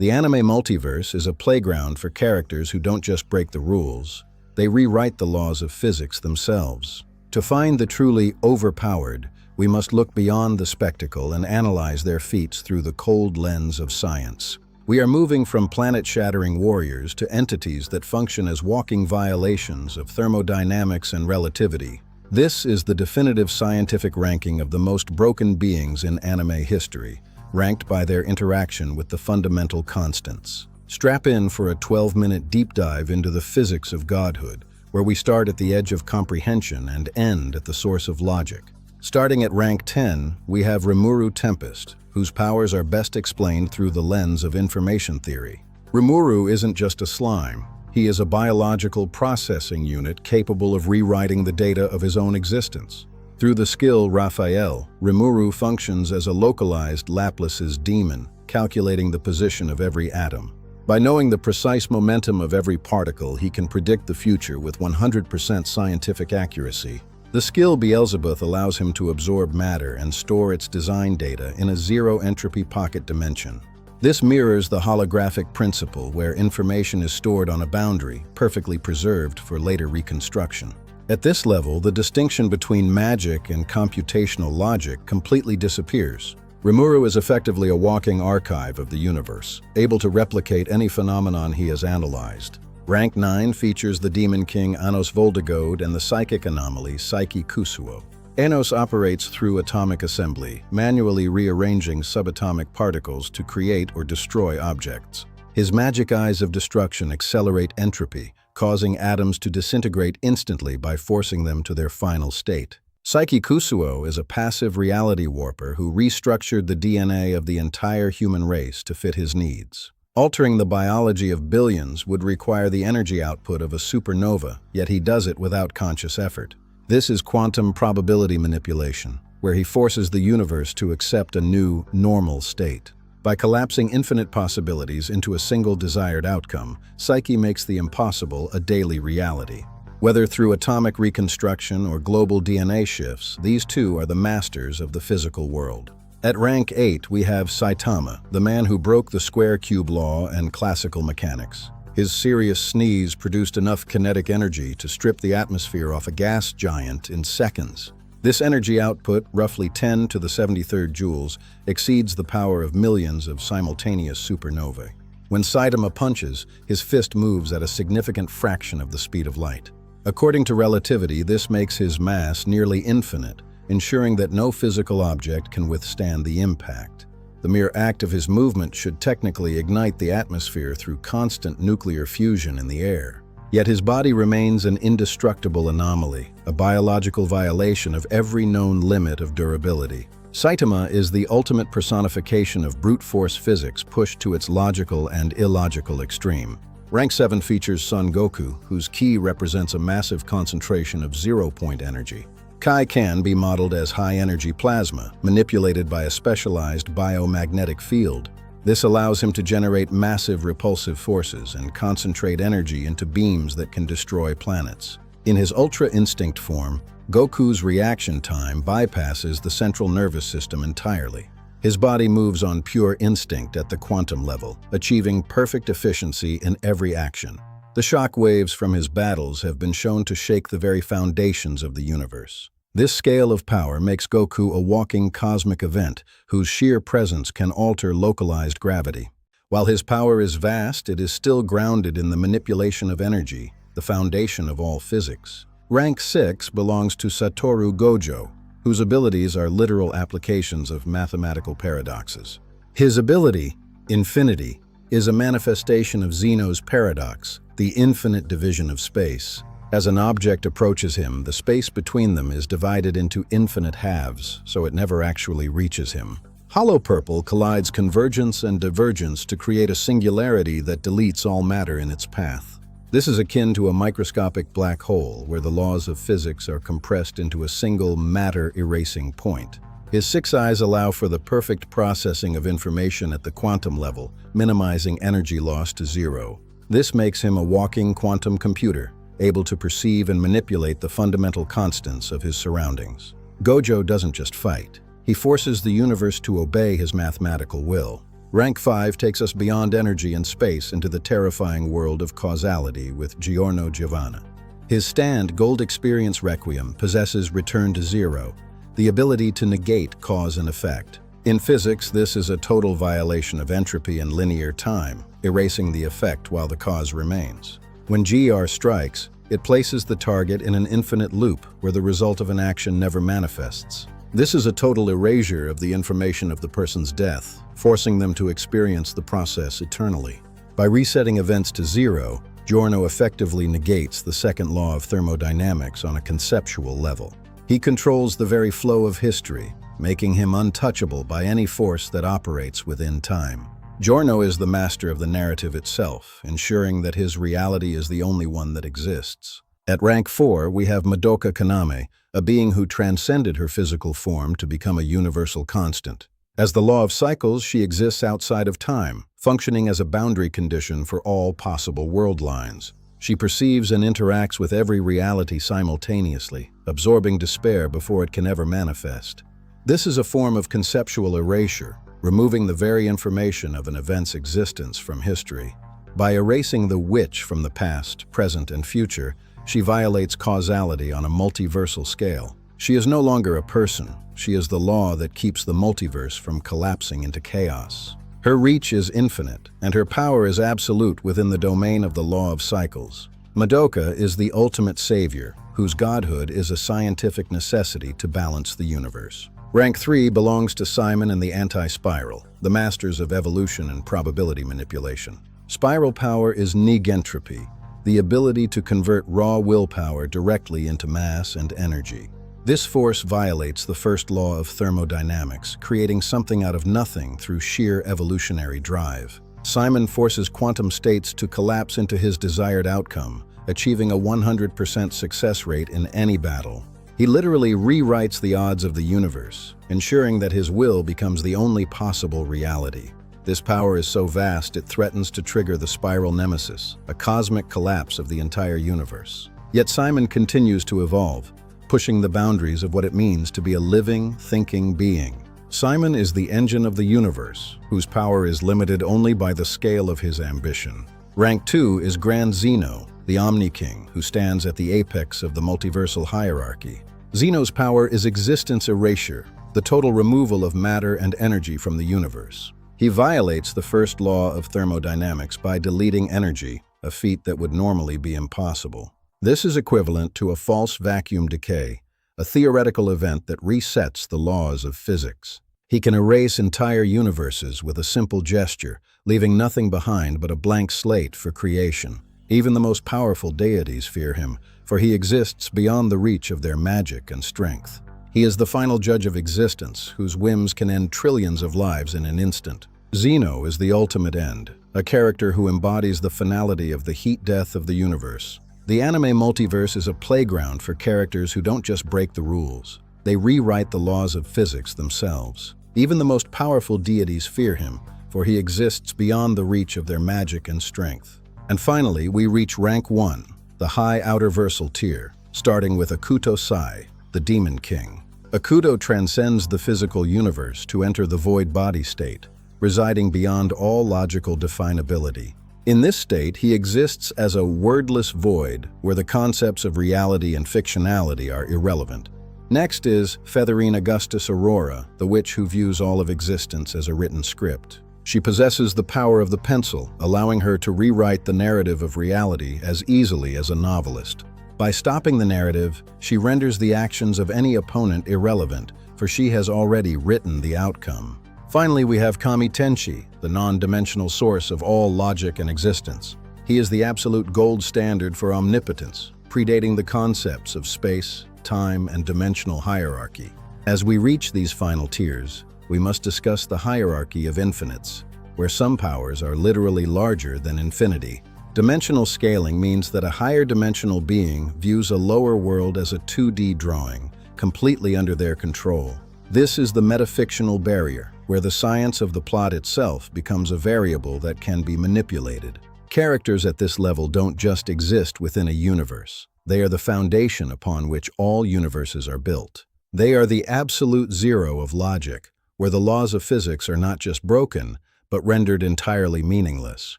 The anime multiverse is a playground for characters who don't just break the rules, they rewrite the laws of physics themselves. To find the truly overpowered, we must look beyond the spectacle and analyze their feats through the cold lens of science. We are moving from planet-shattering warriors to entities that function as walking violations of thermodynamics and relativity. This is the definitive scientific ranking of the most broken beings in anime history, ranked by their interaction with the fundamental constants. Strap in for a 12-minute deep dive into the physics of godhood, where we start at the edge of comprehension and end at the source of logic. Starting at rank 10, we have Rimuru Tempest, whose powers are best explained through the lens of information theory. Rimuru isn't just a slime. He is a biological processing unit capable of rewriting the data of his own existence. Through the skill Raphael, Rimuru functions as a localized Laplace's demon, calculating the position of every atom. By knowing the precise momentum of every particle, he can predict the future with 100% scientific accuracy. The skill Beelzebub allows him to absorb matter and store its design data in a zero-entropy pocket dimension. This mirrors the holographic principle where information is stored on a boundary, perfectly preserved for later reconstruction. At this level, the distinction between magic and computational logic completely disappears. Rimuru is effectively a walking archive of the universe, able to replicate any phenomenon he has analyzed. Rank 9 features the Demon King Anos Voldegode and the psychic anomaly Psyche Kusuo. Anos operates through atomic assembly, manually rearranging subatomic particles to create or destroy objects. His magic eyes of destruction accelerate entropy, causing atoms to disintegrate instantly by forcing them to their final state. Psyche Kusuo is a passive reality warper who restructured the DNA of the entire human race to fit his needs. Altering the biology of billions would require the energy output of a supernova, yet he does it without conscious effort. This is quantum probability manipulation, where he forces the universe to accept a new, normal state. By collapsing infinite possibilities into a single desired outcome, Psyche makes the impossible a daily reality. Whether through atomic reconstruction or global DNA shifts, these two are the masters of the physical world. At rank 8, we have Saitama, the man who broke the square-cube law and classical mechanics. His serious sneeze produced enough kinetic energy to strip the atmosphere off a gas giant in seconds. This energy output, roughly 10 to the 73rd joules, exceeds the power of millions of simultaneous supernovae. When Saitama punches, his fist moves at a significant fraction of the speed of light. According to relativity, this makes his mass nearly infinite, ensuring that no physical object can withstand the impact. The mere act of his movement should technically ignite the atmosphere through constant nuclear fusion in the air. Yet his body remains an indestructible anomaly, a biological violation of every known limit of durability. Saitama is the ultimate personification of brute force physics pushed to its logical and illogical extreme. Rank 7 features Son Goku, whose ki represents a massive concentration of zero-point energy. Kai can be modeled as high-energy plasma, manipulated by a specialized biomagnetic field. This allows him to generate massive repulsive forces and concentrate energy into beams that can destroy planets. In his Ultra Instinct form, Goku's reaction time bypasses the central nervous system entirely. His body moves on pure instinct at the quantum level, achieving perfect efficiency in every action. The shock waves from his battles have been shown to shake the very foundations of the universe. This scale of power makes Goku a walking cosmic event whose sheer presence can alter localized gravity. While his power is vast, it is still grounded in the manipulation of energy, the foundation of all physics. Rank 6 belongs to Satoru Gojo, whose abilities are literal applications of mathematical paradoxes. His ability, Infinity, is a manifestation of Zeno's paradox, the infinite division of space. As an object approaches him, the space between them is divided into infinite halves, so it never actually reaches him. Hollow Purple collides convergence and divergence to create a singularity that deletes all matter in its path. This is akin to a microscopic black hole, where the laws of physics are compressed into a single matter-erasing point. His 6 eyes allow for the perfect processing of information at the quantum level, minimizing energy loss to zero. This makes him a walking quantum computer, able to perceive and manipulate the fundamental constants of his surroundings. Gojo doesn't just fight. He forces the universe to obey his mathematical will. Rank 5 takes us beyond energy and space into the terrifying world of causality with Giorno Giovanna. His stand, Gold Experience Requiem, possesses return to zero, the ability to negate cause and effect. In physics, this is a total violation of entropy and linear time, erasing the effect while the cause remains. When GR strikes, it places the target in an infinite loop where the result of an action never manifests. This is a total erasure of the information of the person's death, forcing them to experience the process eternally. By resetting events to zero, Giorno effectively negates the second law of thermodynamics on a conceptual level. He controls the very flow of history, making him untouchable by any force that operates within time. Giorno is the master of the narrative itself, ensuring that his reality is the only one that exists. At rank 4, we have Madoka Kaname, a being who transcended her physical form to become a universal constant. As the law of cycles, she exists outside of time, functioning as a boundary condition for all possible world lines. She perceives and interacts with every reality simultaneously, absorbing despair before it can ever manifest. This is a form of conceptual erasure, removing the very information of an event's existence from history. By erasing the witch from the past, present, and future, she violates causality on a multiversal scale. She is no longer a person. She is the law that keeps the multiverse from collapsing into chaos. Her reach is infinite, and her power is absolute within the domain of the law of cycles. Madoka is the ultimate savior, whose godhood is a scientific necessity to balance the universe. Rank 3 belongs to Simon and the Anti-Spiral, the masters of evolution and probability manipulation. Spiral power is negentropy, the ability to convert raw willpower directly into mass and energy. This force violates the first law of thermodynamics, creating something out of nothing through sheer evolutionary drive. Simon forces quantum states to collapse into his desired outcome, achieving a 100% success rate in any battle. He literally rewrites the odds of the universe, ensuring that his will becomes the only possible reality. This power is so vast it threatens to trigger the spiral nemesis, a cosmic collapse of the entire universe. Yet Simon continues to evolve, pushing the boundaries of what it means to be a living, thinking being. Simon is the engine of the universe, whose power is limited only by the scale of his ambition. Rank 2 is Grand Zeno, the Omni-King, who stands at the apex of the multiversal hierarchy. Zeno's power is existence erasure, the total removal of matter and energy from the universe. He violates the first law of thermodynamics by deleting energy, a feat that would normally be impossible. This is equivalent to a false vacuum decay, a theoretical event that resets the laws of physics. He can erase entire universes with a simple gesture, leaving nothing behind but a blank slate for creation. Even the most powerful deities fear him, for he exists beyond the reach of their magic and strength. He is the final judge of existence, whose whims can end trillions of lives in an instant. Zeno is the ultimate end, a character who embodies the finality of the heat death of the universe. The anime multiverse is a playground for characters who don't just break the rules. They rewrite the laws of physics themselves. Even the most powerful deities fear him, for he exists beyond the reach of their magic and strength. And finally, we reach rank 1, the high outer versal tier, starting with Akuto Sai, the Demon King. Akuto transcends the physical universe to enter the void body state, residing beyond all logical definability. In this state, he exists as a wordless void where the concepts of reality and fictionality are irrelevant. Next is Featherine Augustus Aurora, the witch who views all of existence as a written script. She possesses the power of the pencil, allowing her to rewrite the narrative of reality as easily as a novelist. By stopping the narrative, she renders the actions of any opponent irrelevant, for she has already written the outcome. Finally, we have Kami Tenchi, the non-dimensional source of all logic and existence. He is the absolute gold standard for omnipotence, predating the concepts of space, time, and dimensional hierarchy. As we reach these final tiers, we must discuss the hierarchy of infinites, where some powers are literally larger than infinity. Dimensional scaling means that a higher dimensional being views a lower world as a 2D drawing, completely under their control. This is the metafictional barrier, where the science of the plot itself becomes a variable that can be manipulated. Characters at this level don't just exist within a universe. They are the foundation upon which all universes are built. They are the absolute zero of logic, where the laws of physics are not just broken, but rendered entirely meaningless.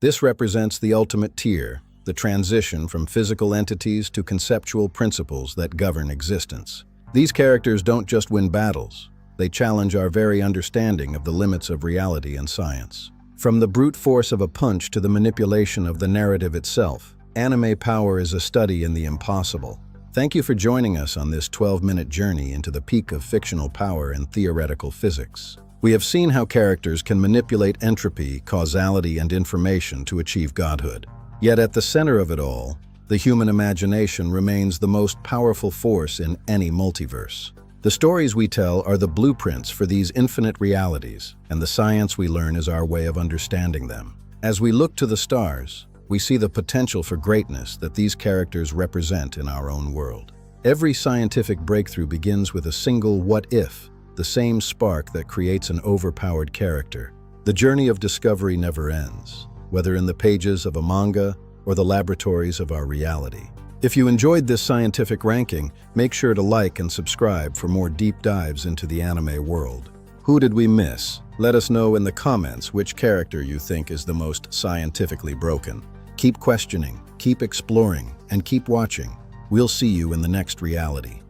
This represents the ultimate tier, the transition from physical entities to conceptual principles that govern existence. These characters don't just win battles, they challenge our very understanding of the limits of reality and science. From the brute force of a punch to the manipulation of the narrative itself, anime power is a study in the impossible. Thank you for joining us on this 12-minute journey into the peak of fictional power and theoretical physics. We have seen how characters can manipulate entropy, causality, and information to achieve godhood. Yet at the center of it all, the human imagination remains the most powerful force in any multiverse. The stories we tell are the blueprints for these infinite realities, and the science we learn is our way of understanding them. As we look to the stars, we see the potential for greatness that these characters represent in our own world. Every scientific breakthrough begins with a single what if, the same spark that creates an overpowered character. The journey of discovery never ends, whether in the pages of a manga or the laboratories of our reality. If you enjoyed this scientific ranking, make sure to like and subscribe for more deep dives into the anime world. Who did we miss? Let us know in the comments which character you think is the most scientifically broken. Keep questioning, keep exploring, and keep watching. We'll see you in the next reality.